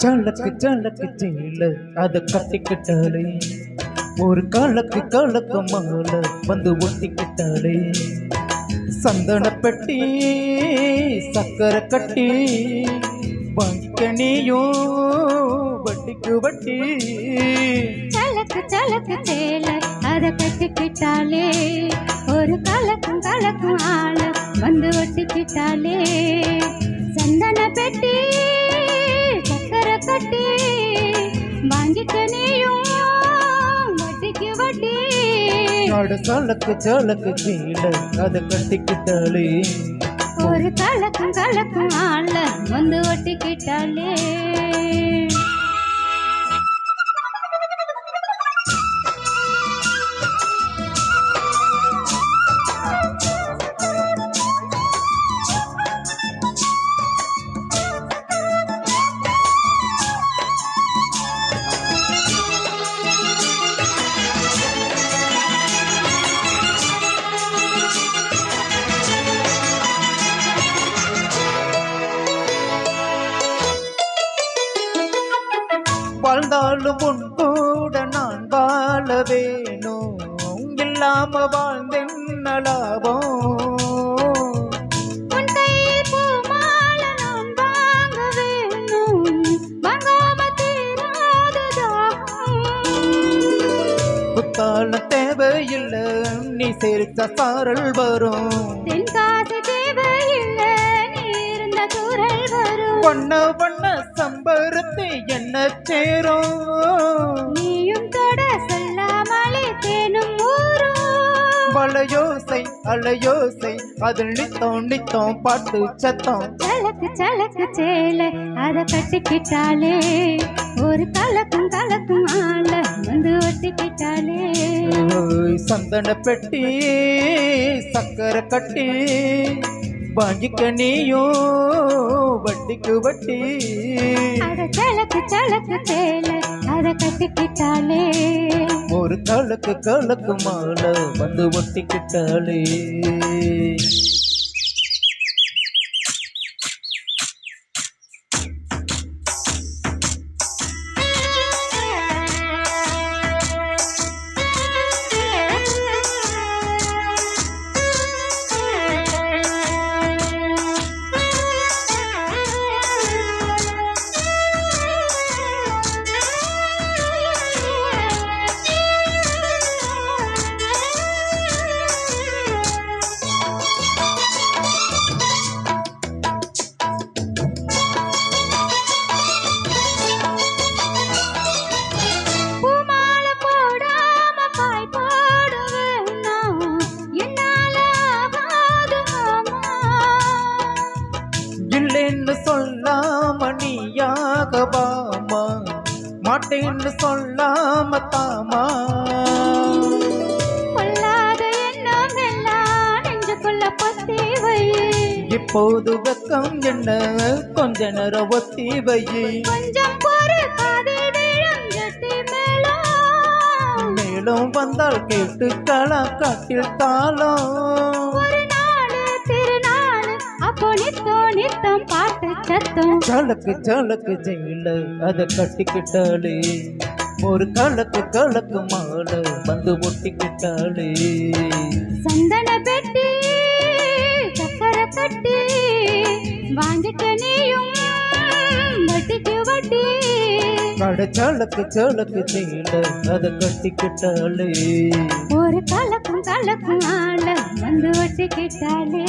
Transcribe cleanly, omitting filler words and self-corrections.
சலக்கு சலக்கு ஜெயில அத கட்டிக்கிட்டாலே ஒரு காலக்கு காலக்கு மாலை வந்து ஒட்டிக்கிட்டாலே சந்தன பெட்டி சக்கரை கட்டி வாங்கிக்க நீயும் வட்டிக்கு வட்டி சலக்கு சலக்கு ஜெயில அத கட்டிக்கிட்டாலே ஒரு காலக்கும் காலக்கும் ஆள வந்து ஒட்டிக்கிட்டாலே சந்தன பெட்டி சக்கரை கட்டி வாங்கிக்க நீயும் வட்டிக்கு வட்டி சலக்கு சலக்கு ஜெயில அத கட்டிக்கிட்டாலே ஒரு கலக்கும் கலக்கும் ஆள வந்து ஒட்டிக்கிட்டாலே வாழ்ந்தாலும் உன் கூட நான் வாழ வேணும் இல்லாம வாழ்ந்தென்ன லாபம் உன் கையில் பூமால நான் வாங்க வேணும் வாங்காம தீராத தாகம் புத்தால தேவையில்லை நீ சேர்த்த சாரல் வரும் தென்காசி தேவையில்லை நீ இருந்த குரல் வரும் வண்ண வண்ண சம்பரத்தை என்ன சேரும் நீயும் தொட சொல்லாமலே தேனும் ஊரும் வளையோசை அலையோசை அதில் நித்தம் நித்தம் பாட்டு சத்தம் சலக்கு சலக்கு சேலை அத கட்டிக்கிட்டாலே ஒரு கலக்கும் கலக்கும் ஆள வந்து ஒட்டிக்கிட்டாலே சந்தன பெட்டி சக்கரை கட்டி வாங்கிக்க நீயும் வட்டிக்கு வட்டி அத சலக்கு சலக்கு சேலை அத கட்டிக்கிட்டாலே ஒரு கலக்கு கலக்கு மாலை வந்து ஒட்டிக்கிட்டாலே இல்லைன்னு சொல்லாம நீயாக பாமா மாட்டேன்னு சொல்லாம தாமா கொள்ளாத எண்ணம் எல்லாம் நெஞ்சுக்குள்ள பொத்தி வை இப்போது வெக்கம் என்ன கொஞ்ச நேரம் ஒத்தி வை கொஞ்சம் பொறு காதில் விழும் கெட்டி மேலும் மேலும் வந்தால் கேட்டு களா காட்டில் தாளம் ஒரு நாடு திருநாள் அப்போ நித்தம் பாட்டு சத்தம் சலக்கு சலக்கு ஜெயில அத கட்டிக்கிட்டாலே ஒரு கலக்கு கலக்கு மாலை வந்து ஒட்டிக்கிட்டாலே சந்தன பெட்டி சக்கரை கட்டி வாங்கிக்க நீயும் வட்டிக்கு வட்டி சலக்கு சலக்கு ஜெயில அத கட்டிக்கிட்டாலே ஒரு கலக்கும் கலக்கும் ஆள வந்து ஒட்டிக்கிட்டாலே